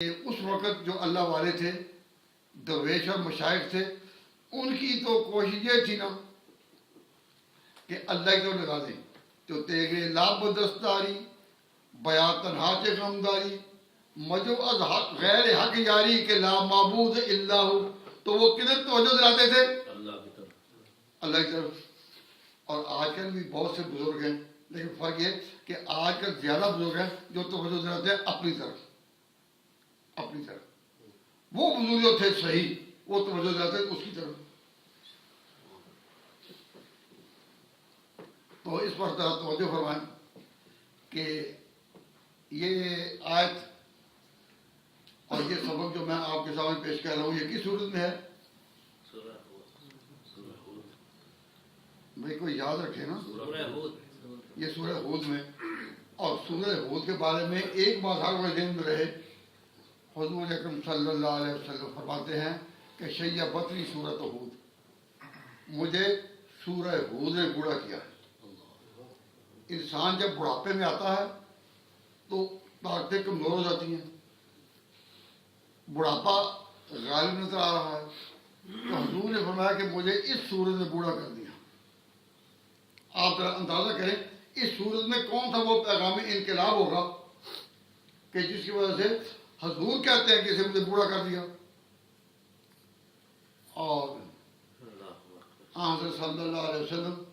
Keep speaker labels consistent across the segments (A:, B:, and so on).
A: اس وقت جو اللہ والے تھے، درویش اور مشائخ تھے، ان کی تو کوشش یہ تھی نا کہ اللہ کی طرف لگا دیں، تو تیغے لاب دستاری بیان تنہا کے غمداری مجو از حق غیر حق یاری کے لا معبود الا ہو، تو وہ کدھر توجہ دلاتے تھے؟ اللہ کی طرف۔ اور آج کل بھی بہت سے بزرگ ہیں، لیکن فرق یہ کہ آج کل زیادہ بزرگ ہیں جو توجہ دلاتے ہیں اپنی طرف، اپنی طرف۔ وہ بزرگ جو تھے صحیح، وہ توجہ دلاتے تھے اس کی طرف۔ تو اس پر توجہ فرمائیں کہ یہ آیت اور یہ سبق جو میں آپ کے سامنے پیش کر رہا ہوں، یہ کس صورت میں ہے؟ بھائی کوئی یاد رکھے نا، یہ سورہ ہود میں۔ اور سورہ ہود کے بارے میں ایک بات ہر وقت ذہن میں رہے، حضور اکرم صلی اللہ علیہ وسلم فرماتے ہیں کہ شیبتنی سورۃ ہود، مجھے سورہ ہود نے بوڑھا کیا ہے۔ انسان جب بڑھاپے میں آتا ہے تو طاقتیں کمزور ہو جاتی ہیں، بڑھاپا غالب نظر آ رہا ہے، تو حضور نے فرمایا کہ مجھے اس سورت نے بوڑھا کر دیا۔ آپ ذرا اندازہ کریں اس سورت میں کون سا وہ پیغام انقلاب ہوگا کہ جس کی وجہ سے حضور کہتے ہیں کہ اسے مجھے بوڑھا کر دیا۔ اور حضرت صلی اللہ علیہ وسلم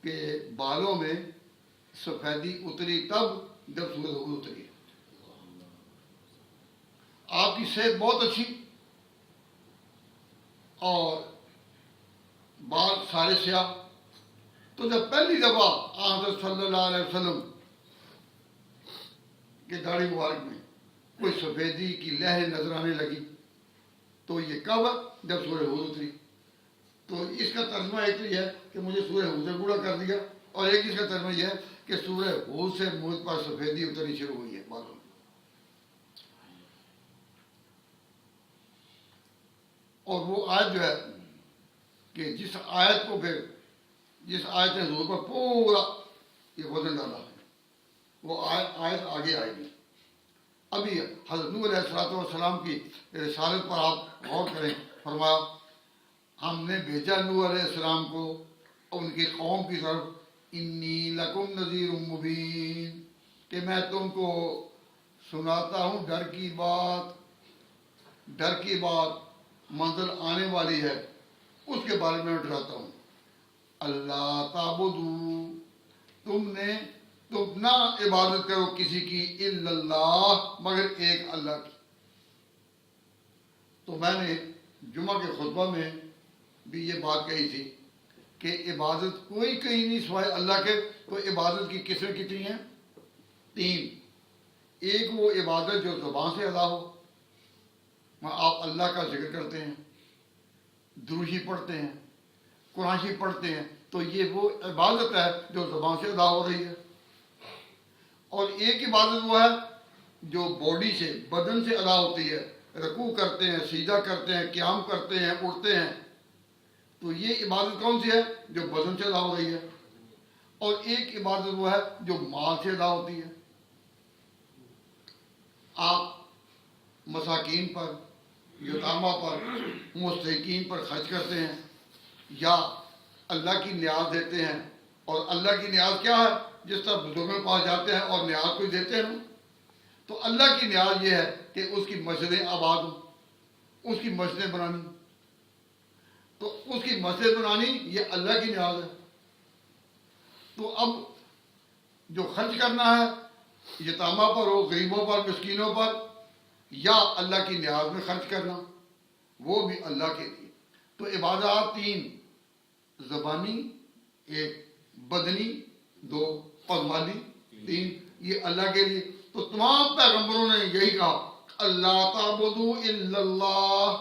A: کے بالوں میں سفیدی اتری تب جب سورۃ ہود اتری۔ آپ کی صحت بہت اچھی اور بال سارے سیاہ، تو جب پہلی دفعہ حضرت صلی اللہ علیہ وسلم کے داڑھی مبارک میں کوئی سفیدی کی لہر نظر آنے لگی، تو یہ کب؟ جب سورہ ہود اتری۔ تو اس کا ترجمہ ایک تو یہ ہے کہ مجھے سورہ ہود سے بوڑھا کر دیا، اور ایک اس کا ترجمہ یہ ہے کہ سورہ ہود سے مجھ پر سفیدی اترنی شروع ہوئی ہے بالوں میں۔ اور وہ آیت جو ہے کہ جس آیت کو پھر جس آیت نے حضور پر پورا یہ وزن ڈالا ہے، وہ آیت آگے آئے گی۔ ابھی حضرت نوح علیہ السلام کی رسالت پر آپ غور کریں، فرمایا ہم نے بھیجا نوح علیہ السلام کو ان کی قوم کی طرف، انی لکم نذیر مبین، کہ میں تم کو سناتا ہوں ڈر کی بات، ڈر کی بات منزل آنے والی ہے اس کے بارے میں ڈراتا ہوں۔ اللہ تعبدو، تم نہ عبادت کرو کسی کی الا اللہ، مگر ایک اللہ کی۔ تو میں نے جمعہ کے خطبہ میں بھی یہ بات کہی تھی کہ عبادت کوئی کہیں نہیں سوائے اللہ کے۔ تو عبادت کی قسمیں کتنی ہیں؟ 3۔ ایک وہ عبادت جو زبان سے ادا ہو، آپ اللہ کا ذکر کرتے ہیں، دروشی پڑھتے ہیں، قرآن شریف پڑھتے ہیں، تو یہ وہ عبادت ہے جو زبان سے ادا ہو رہی ہے۔ اور ایک عبادت وہ ہے جو باڈی سے، بدن سے ادا ہوتی ہے، رکوع کرتے ہیں، سجدہ کرتے ہیں، قیام کرتے ہیں، اٹھتے ہیں، تو یہ عبادت کون سی ہے؟ جو بدن سے ادا ہو رہی ہے۔ اور ایک عبادت وہ ہے جو مال سے ادا ہوتی ہے، آپ مساکین پر، یتامہ پر، مستحقین پر خرچ کرتے ہیں، یا اللہ کی نیاز دیتے ہیں۔ اور اللہ کی نیاز کیا ہے؟ جس طرح بزرگوں کے پاس جاتے ہیں اور نیاز کوئی دیتے ہیں، تو اللہ کی نیاز یہ ہے کہ اس کی مسجدیں آباد ہوں، اس کی مسجدیں بنانی، تو اس کی مسجد بنانی یہ اللہ کی نیاز ہے۔ تو اب جو خرچ کرنا ہے یتامہ پر ہو، غریبوں پر، مسکینوں پر، یا اللہ کی نیاز میں خرچ کرنا، وہ بھی اللہ کے لیے۔ تو عبادات 3، زبانی 1، بدنی 2، اور مالی 3، یہ اللہ کے لیے۔ تو تمام پیغمبروں نے یہی کہا اللہ تعبدو الا اللہ،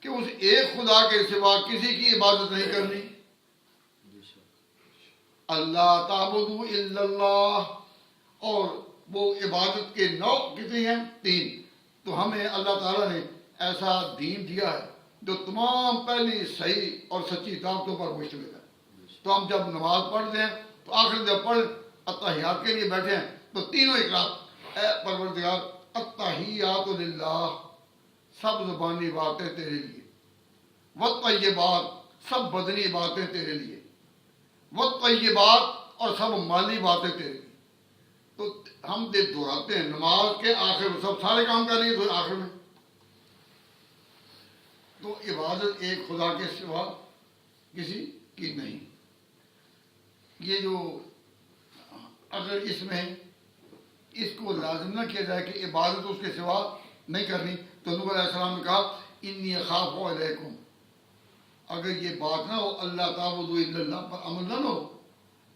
A: کہ اس ایک خدا کے سوا کسی کی عبادت نہیں کرنی۔ اللہ تعبدو الا اللہ، اور وہ عبادت کے نوع کتنے ہیں؟ 3۔ تو ہمیں اللہ تعالیٰ نے ایسا دین دیا ہے جو تمام پہلی صحیح اور سچی دعوتوں پر مشتمل ہے۔ تو ہم جب نماز پڑھتے ہیں تو آخر جب پڑھ اتحیات کے لیے بیٹھے ہیں تو تینوں اقرار، اے پروردگار التحیات للہ، سب زبانی باتیں تیرے لیے، والطیبات، سب بدنی باتیں تیرے لیے، والطیبات، اور سب مالی باتیں تیرے لیے۔ تو ہم دہراتے ہیں نماز کے آخر میں سب سارے کام کر رہی ہے، آخر میں تو عبادت ایک خدا کے سوا کسی کی نہیں۔ یہ جو اگر اس میں اس کو لازم نہ کیا جائے کہ عبادت اس کے سوا نہیں کرنی، تو نوح علیہ السلام نے کہا انی اخاف علیکم، اگر یہ بات نہ ہو اللہ تعبدوا الا اللہ پر عمل نہ ہو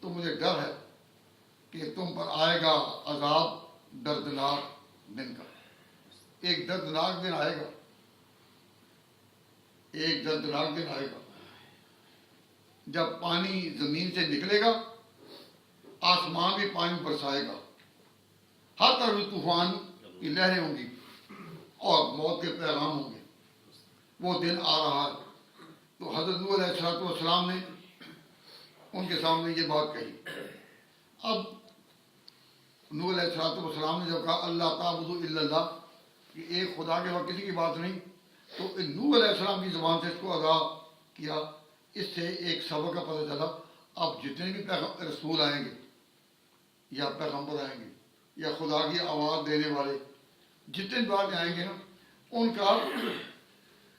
A: تو مجھے ڈر ہے کہ تم پر آئے گا عذاب دردناک دن کا۔ ایک دردناک دن آئے گا، ایک دردناک دن آئے گا جب پانی زمین سے نکلے گا، آسمان بھی پانی برسائے گا، ہر طرف طوفان کی لہریں ہوں گی اور موت کے پیغام ہوں گے۔ وہ دن آ رہا ہے۔ تو حضرت نوح علیہ السلام نے ان کے سامنے یہ بات کہی۔ اب نوح علیہ السلام نے جب کہا اللہ تعبدوا الا اللہ، کہ ایک خدا کے وقت کسی کی بات نہیں، تو نوح علیہ السلام کی زبان سے اس کو ادا کیا۔ اس سے ایک سبق کا پتہ چلا، اب جتنے بھی رسول آئیں گے یا پیغمبر آئیں گے یا خدا کی آواز دینے والے جتنے بات آئیں گے نا، ان کا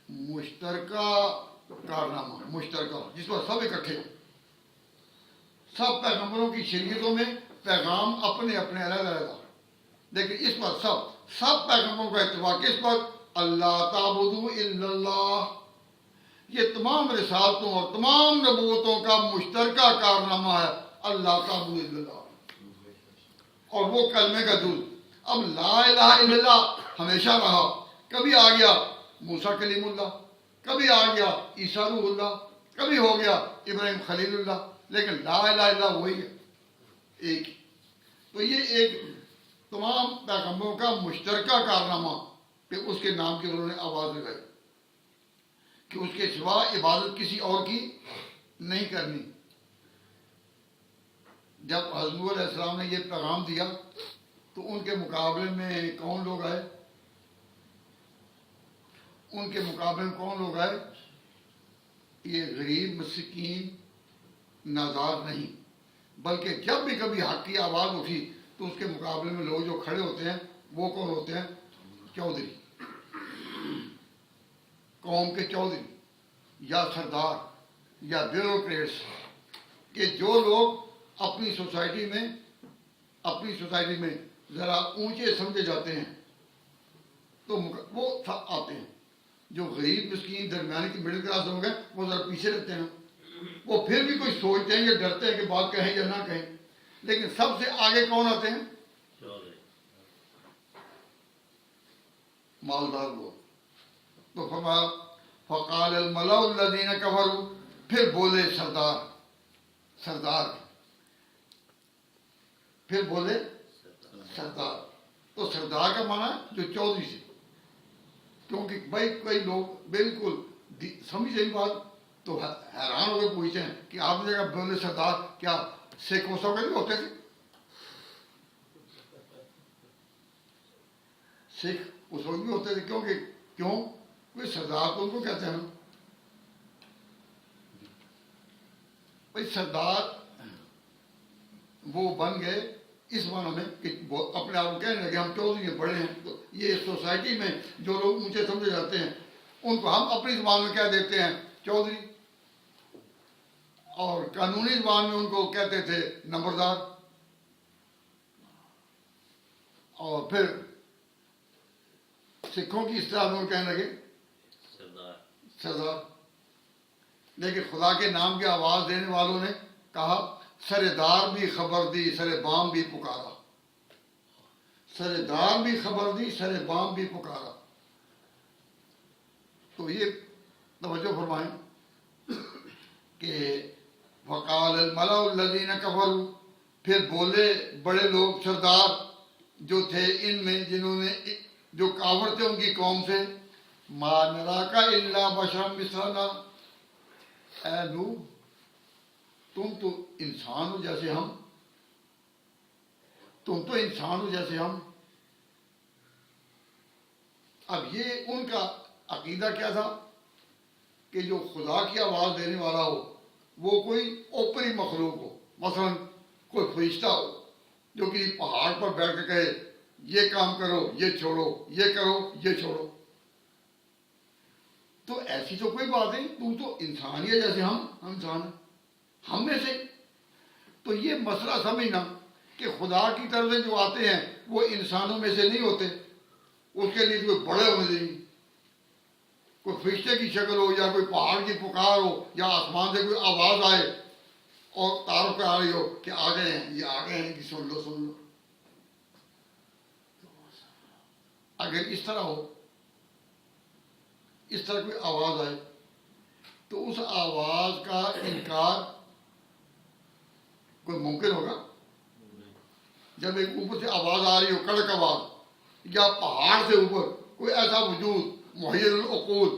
A: مشترکہ کارنامہ، مشترکہ جس پر سب اکٹھے ہوں۔ سب پیغمبروں کی شریعتوں میں پیغام اپنے اپنے علیحدہ علیحدہ، لیکن اس پر سب پیغمبروں کا اتفاق کس پر؟ اللہ تعبدوا الا اللہ۔ یہ تمام رسالتوں اور تمام نبوتوں کا مشترکہ کارنامہ ہے، اللہ تعبدوا الا اللہ، اور وہ کلمے کا جز۔ اب لا الہ الا اللہ ہمیشہ رہا، کبھی آ گیا موسیٰ کلیم اللہ، کبھی آ گیا عیسیٰ روح اللہ، کبھی ہو گیا ابراہیم خلیل اللہ، لیکن لا الہ الا اللہ وہی ہے، ایک ہی۔ تو یہ ایک تمام پیغمبروں کا مشترکہ کارنامہ کہ اس کے نام کی انہوں نے آواز لگائی کہ اس کے سوا عبادت کسی اور کی نہیں کرنی۔ جب حضرت نوح علیہ السلام نے یہ پیغام دیا تو ان کے مقابلے میں کون لوگ آئے؟ ان کے مقابلے میں کون لوگ آئے؟ یہ غریب مسکین نادار نہیں، بلکہ جب بھی کبھی حق کی آواز اٹھی تو اس کے مقابلے میں لوگ جو کھڑے ہوتے ہیں وہ کون ہوتے ہیں؟ چودھری، قوم کے چودھری یا سردار یا بیوروکریٹس، کہ جو لوگ اپنی سوسائٹی میں ذرا اونچے سمجھے جاتے ہیں تو وہ آتے ہیں۔ جو غریب مسکین درمیانی کی مڈل کلاس لوگ ہیں وہ ذرا پیچھے رہتے ہیں، وہ پھر بھی کوئی سوچتے ہیں یا ڈرتے ہیں کہ بات کہیں یا نہ کہیں، لیکن سب سے آگے کون آتے ہیں؟ مالدار لوگ۔ تو فرمایا فقال الملأ الذین کفروا، پھر بولے سردار، پھر بولے سردار۔ تو سردار کا معنی ہے جو چودھری سے، کیونکہ بھائی کئی لوگ بالکل سمجھ رہی بات تو حیران ہو کے پوچھتے ہیں کہ آپ نے جگہ بولے سردار، کیا سکھ وہ سب نہیں ہوتے تھے؟ سکھ اس وقت بھی ہوتے تھے، کیوں کوئی سردار تو ان کو کہتے ہیں نا بھائی، سردار وہ بن گئے اس معنی میں کہ اپنے آپ کو کہنے لگے ہم چودھری ہیں، بڑے ہیں۔ تو یہ سوسائٹی میں جو لوگ اونچے سمجھے جاتے ہیں ان کو ہم اپنی زبان میں کہہ دیتے ہیں چودھری، اور قانونی زبان میں ان کو کہتے تھے نمبردار، اور پھر سکھوں کی اصطلاح میں کہنے لگے سردار۔ لیکن خدا کے نام کی آواز دینے والوں نے کہا سردار بھی خبر دی، سر بام بھی پکارا، سردار بھی خبر دی، سر بام بھی پکارا۔ تو یہ توجہ فرمائیں کہ وقال الملأ الذین کفروا، پھر بولے بڑے لوگ سردار جو تھے ان میں جنہوں نے جو کافر تھے ان کی قوم سے، ما نراک الا بشرا مثلنا، اے نوح تم تو انسان ہو جیسے ہم، تم تو انسان ہو جیسے ہم، اب یہ ان کا عقیدہ کیا تھا کہ جو خدا کی آواز دینے والا ہو وہ کوئی اوپری مخلوق ہو، مثلا کوئی فرشتہ ہو جو کسی پہاڑ پر بیٹھ کے کہے یہ کام کرو یہ چھوڑو، یہ کرو یہ چھوڑو. تو ایسی تو کوئی بات نہیں، تو انسان ہی ہے جیسے ہم انسان ہیں، ہم میں سے. تو یہ مسئلہ سمجھنا کہ خدا کی طرف سے جو آتے ہیں وہ انسانوں میں سے نہیں ہوتے، اس کے لیے کوئی بڑے ہونے چاہیے، کوئی فرشتے کی شکل ہو یا کوئی پہاڑ کی پکار ہو یا آسمان سے کوئی آواز آئے اور تعارف پہ آ رہی ہو کہ آ گئے ہیں، یہ آ گئے ہیں کہ سن لو. اگر اس طرح ہو، اس طرح کوئی آواز آئے تو اس آواز کا انکار کوئی ممکن ہوگا؟ جب ایک اوپر سے آواز آ رہی ہو، کڑک آواز، یا پہاڑ سے اوپر کوئی ایسا وجود محیر العقول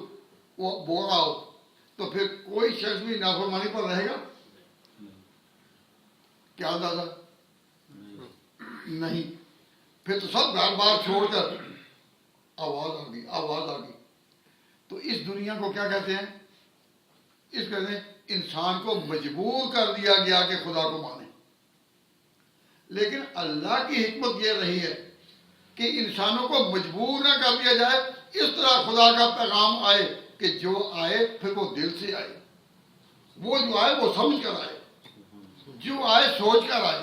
A: وہ بول رہا ہو، تو پھر کوئی شخص بھی نافرمانی پر رہے گا؟ کیا اندازہ؟ نہیں. پھر تو سب گھر بار چھوڑ کر آواز آ گئی، آواز آ گئی. تو اس دنیا کو کیا کہتے ہیں؟ اس کہتے ہیں انسان کو مجبور کر دیا گیا کہ خدا کو مانے. لیکن اللہ کی حکمت یہ رہی ہے کہ انسانوں کو مجبور نہ کر دیا جائے، اس طرح خدا کا پیغام آئے کہ جو آئے پھر وہ دل سے آئے، وہ جو آئے وہ سمجھ کر آئے، جو آئے سوچ کر آئے.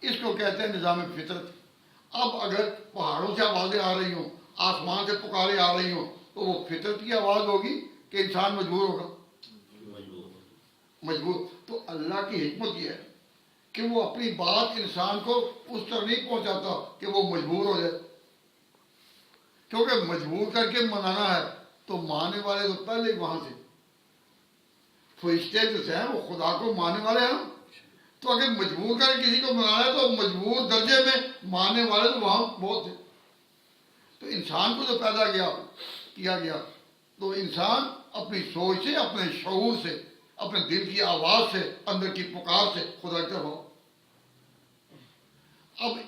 A: اس کو کہتے ہیں نظام فطرت. اب اگر پہاڑوں سے آوازیں آ رہی ہوں، آسمان سے پکاریں آ رہی ہوں، تو وہ فطرت کی آواز ہوگی کہ انسان مجبور ہوگا؟ مجبور. تو اللہ کی حکمت یہ ہے کہ وہ اپنی بات انسان کو اس طرح نہیں پہنچاتا کہ وہ مجبور ہو جائے، کیونکہ مجبور کر کے منانا ہے تو ماننے والے تو پہلے ہی وہاں سے فرشتے جو ہیں وہ خدا کو ماننے والے ہیں نا. تو اگر مجبور کر کے کسی کو منانا ہے تو مجبور درجے میں ماننے والے تو وہاں بہت تھے. تو انسان کو جو پیدا کیا گیا تو انسان اپنی سوچ سے، اپنے شعور سے، اپنے دل کی آواز سے، اندر کی پکار سے خدا کی طرف ہو. اب